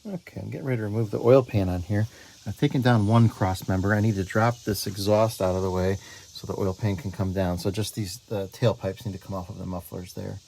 Okay, I'm getting ready to remove the oil pan on here. I've taken down one cross member. I need to drop this exhaust out of the way so the oil pan can come down. So just the tailpipes need to come off of the mufflers there.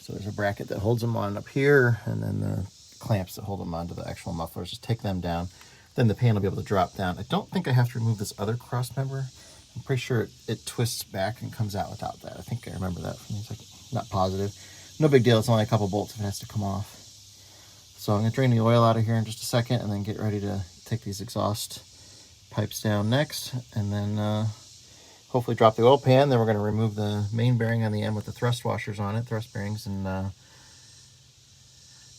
So there's a bracket that holds them on up here, and then the clamps that hold them onto the actual mufflers. Just take them down. Then the pan will be able to drop down. I don't think I have to remove this other cross member. I'm pretty sure it twists back and comes out without that. I think I remember that from these, like, not positive. No big deal. It's only a couple bolts if it has to come off. So I'm going to drain the oil out of here in just a second and then get ready to take these exhaust pipes down next, and then hopefully drop the oil pan. Then we're going to remove the main bearing on the end with the thrust washers on it, thrust bearings, and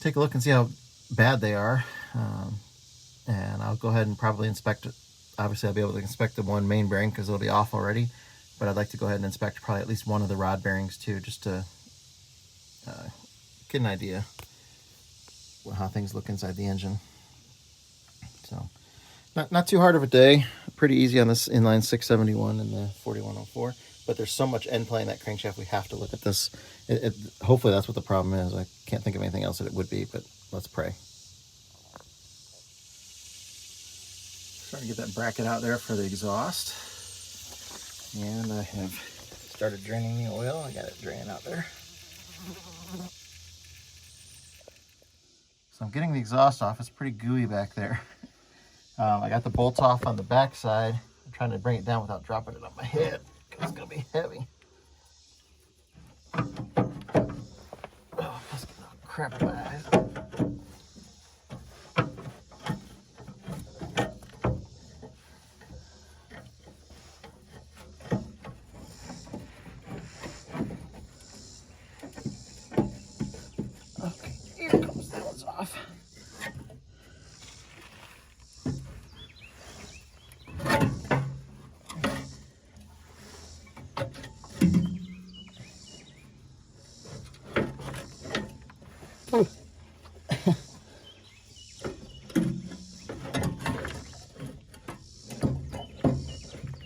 take a look and see how bad they are. And I'll go ahead and probably inspect it. Obviously, I'll be able to inspect the one main bearing because it'll be off already, but I'd like to go ahead and inspect probably at least one of the rod bearings too, just to get an idea how things look inside the engine. So not too hard of a day, pretty easy on this inline 671 and the 4104, but there's so much end play in that crankshaft we have to look at this. Hopefully that's what the problem is. I can't think of anything else that it would be, but let's pray. Starting to get that bracket out there for the exhaust, and I have started draining the oil. I got it draining out there. So I'm getting the exhaust off. It's pretty gooey back there. I got the bolts off on the back side. I'm trying to bring it down without dropping it on my head because it's going to be heavy. Oh, that's gonna crap in my eyes. Okay, here comes that one's off.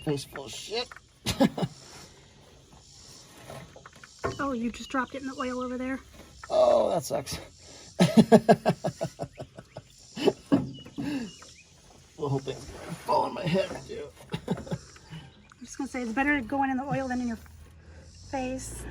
Face full of shit. Oh, you just dropped it in the oil over there? Oh, that sucks. The whole thing's gonna fall on my head too. I'm just gonna say it's better going in the oil than in your face.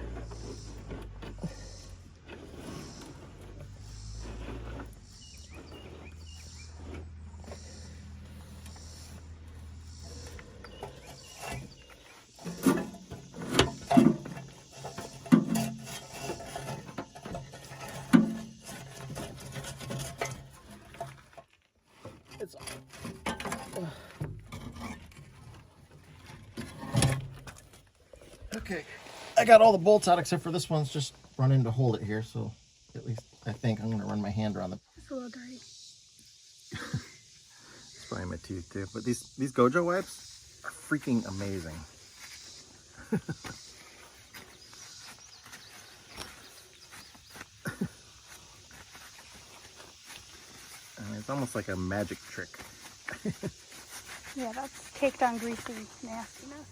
It's off. Okay, I got all the bolts out except for this one's just running to hold it here, so at least I think I'm gonna run my hand around the. It's a little dirty. It's probably my tooth too, but these Gojo wipes are freaking amazing. I mean, it's almost like a magic trick. Yeah, that's caked on greasy nastiness.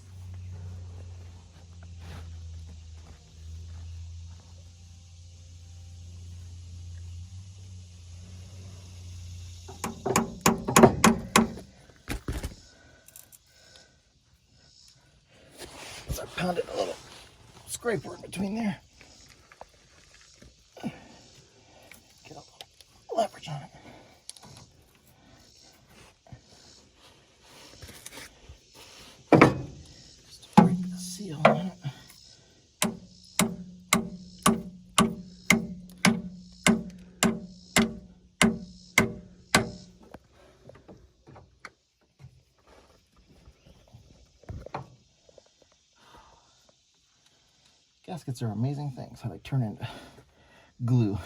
So I pounded a little scraper in between there. Get a little leverage on it. Just to break the seal on it. Gaskets are amazing things, how they turn into glue.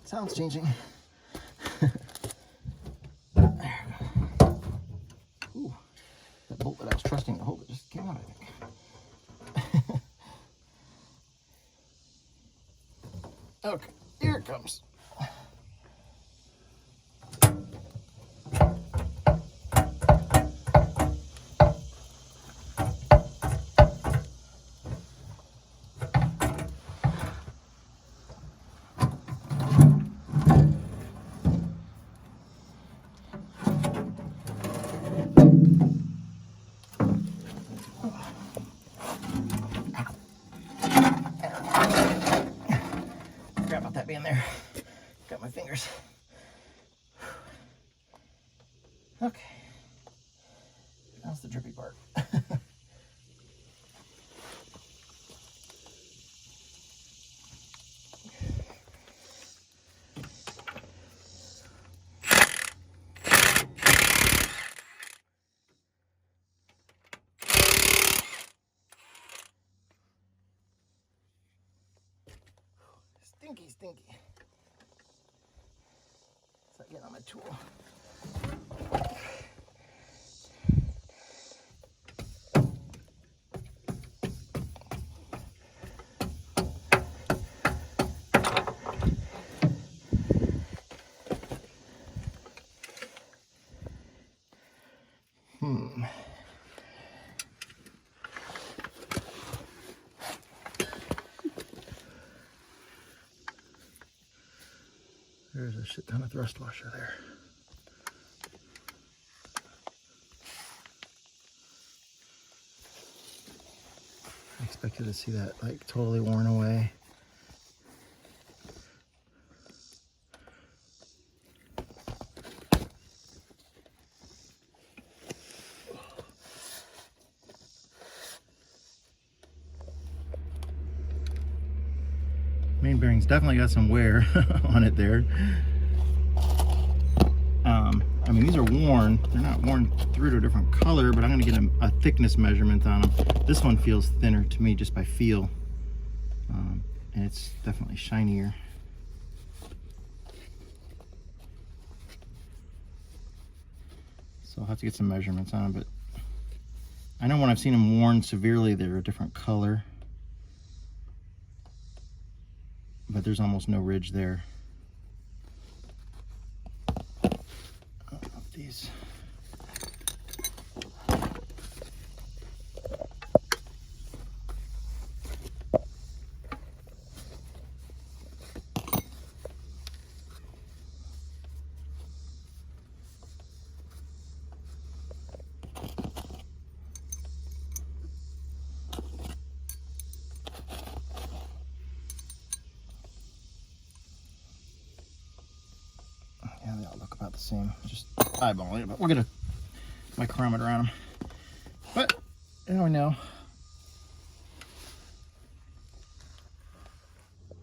Sounds changing. There we go. Ooh, that bolt that I was trusting to hold it just came out, I think. Okay, here it comes. Okay. That's the drippy part. Stinky, stinky. So I get on my tool. There's a shit ton of thrust washer there. I expected to see that like totally worn away. Main bearing's definitely got some wear on it there. I mean, these are worn. They're not worn through to a different color, but I'm going to get a thickness measurement on them. This one feels thinner to me just by feel. And it's definitely shinier. So I'll have to get some measurements on them, but I know when I've seen them worn severely, they're a different color. But there's almost no ridge there. These. Yeah, they all look about the same. Just eyeballing it, but we'll get a micrometer on them. But now we know. So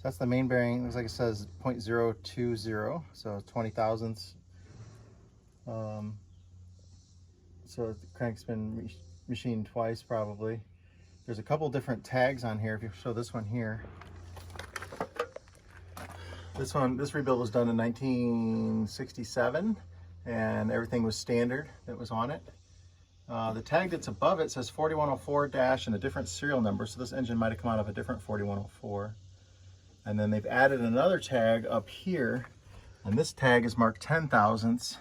that's the main bearing. Looks like it says 0.020, so 20 thousandths. So the crank's been machined twice probably. There's a couple different tags on here. If you show this one here. This rebuild was done in 1967, and everything was standard that was on it. The tag that's above it says 4104- and a different serial number, so this engine might have come out of a different 4104. And then they've added another tag up here, and this tag is marked 10 thousandths.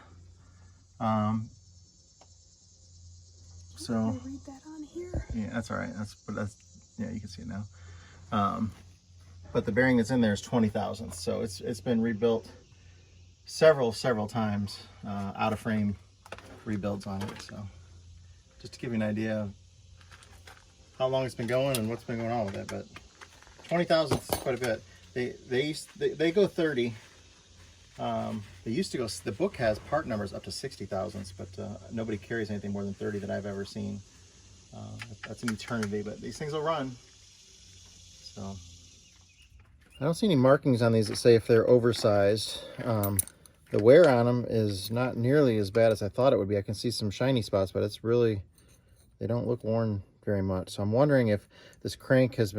So read that on here. Yeah, that's all right. That's yeah, you can see it now. But the bearing that's in there is 20 thousandths, so it's been rebuilt several times, out of frame rebuilds on it. So just to give you an idea of how long it's been going and what's been going on with it. But 20 thousandths is quite a bit. They go 30. They used to go. The book has part numbers up to 60 thousandths, but nobody carries anything more than 30 that I've ever seen. That's an eternity, but these things will run. So. I don't see any markings on these that say if they're oversized. The wear on them is not nearly as bad as I thought it would be. I can see some shiny spots, but it's really, they don't look worn very much. So I'm wondering if this crank has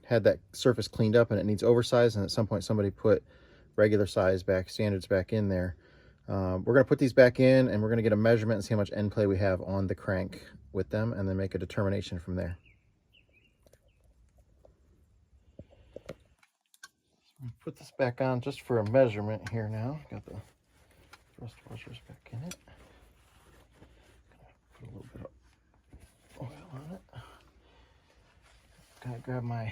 had that surface cleaned up and it needs oversized, and at some point somebody put regular size standards back in there. We're going to put these back in, and we're going to get a measurement and see how much end play we have on the crank with them, and then make a determination from there. Put this back on just for a measurement here now. Got the thrust washers back in it. Put a little bit of oil on it. Gotta grab my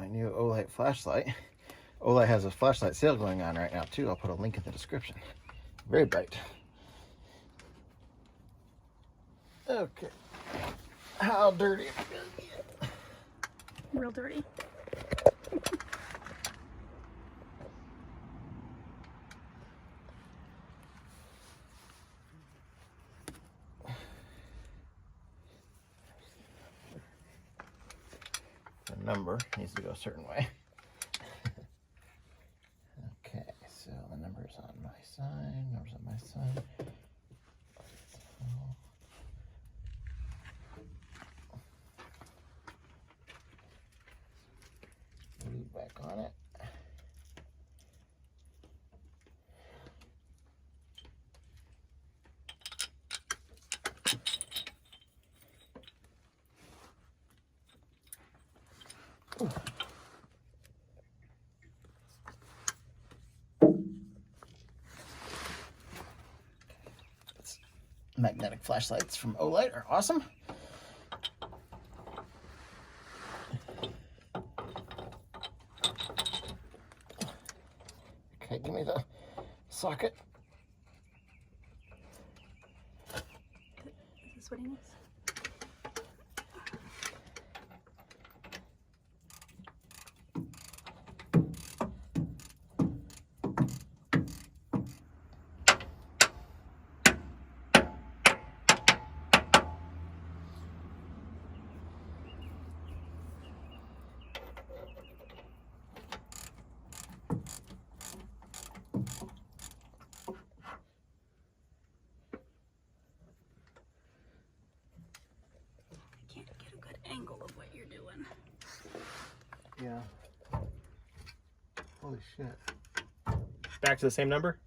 new Olight flashlight. Olight has a flashlight sale going on right now too. I'll put a link in the description. Very bright. Okay. How dirty am I gonna get? Real dirty. The number needs to go a certain way. Okay, so the number's on my side, number's on my side. Glue back on it. Magnetic flashlights from Olight are awesome. Okay, give me the socket. Is this what he needs? Angle of what you're doing. Yeah. Holy shit. Back to the same number?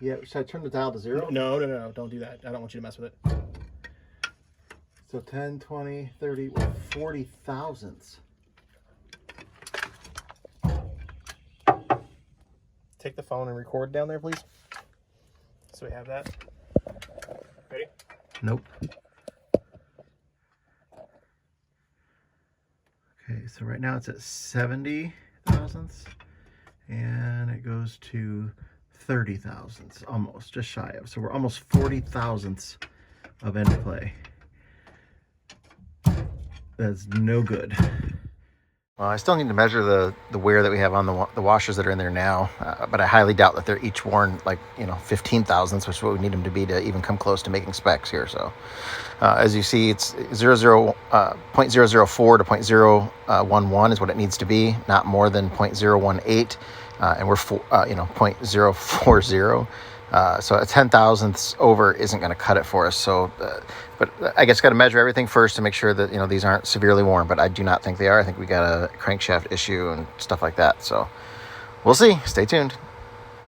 Yeah, should I turn the dial to 0? No, don't do that. I don't want you to mess with it. So 10, 20, 30, 40 thousandths. Take the phone and record down there, please. So we have that. Ready? Nope. Okay, so right now it's at 70 thousandths, and it goes to 30 thousandths, almost, just shy of. So we're almost 40 thousandths of end play. That's no good. Well, I still need to measure the wear that we have on the washers that are in there now, but I highly doubt that they're each worn like, 15 thousandths, which is what we need them to be to even come close to making specs here. So as you see, it's 0.004 to 0.011 is what it needs to be, not more than 0.018, and we're 0.040. So a 10 thousandths over isn't going to cut it for us. So, but I guess got to measure everything first to make sure that, these aren't severely worn, but I do not think they are. I think we got a crankshaft issue and stuff like that. So we'll see. Stay tuned.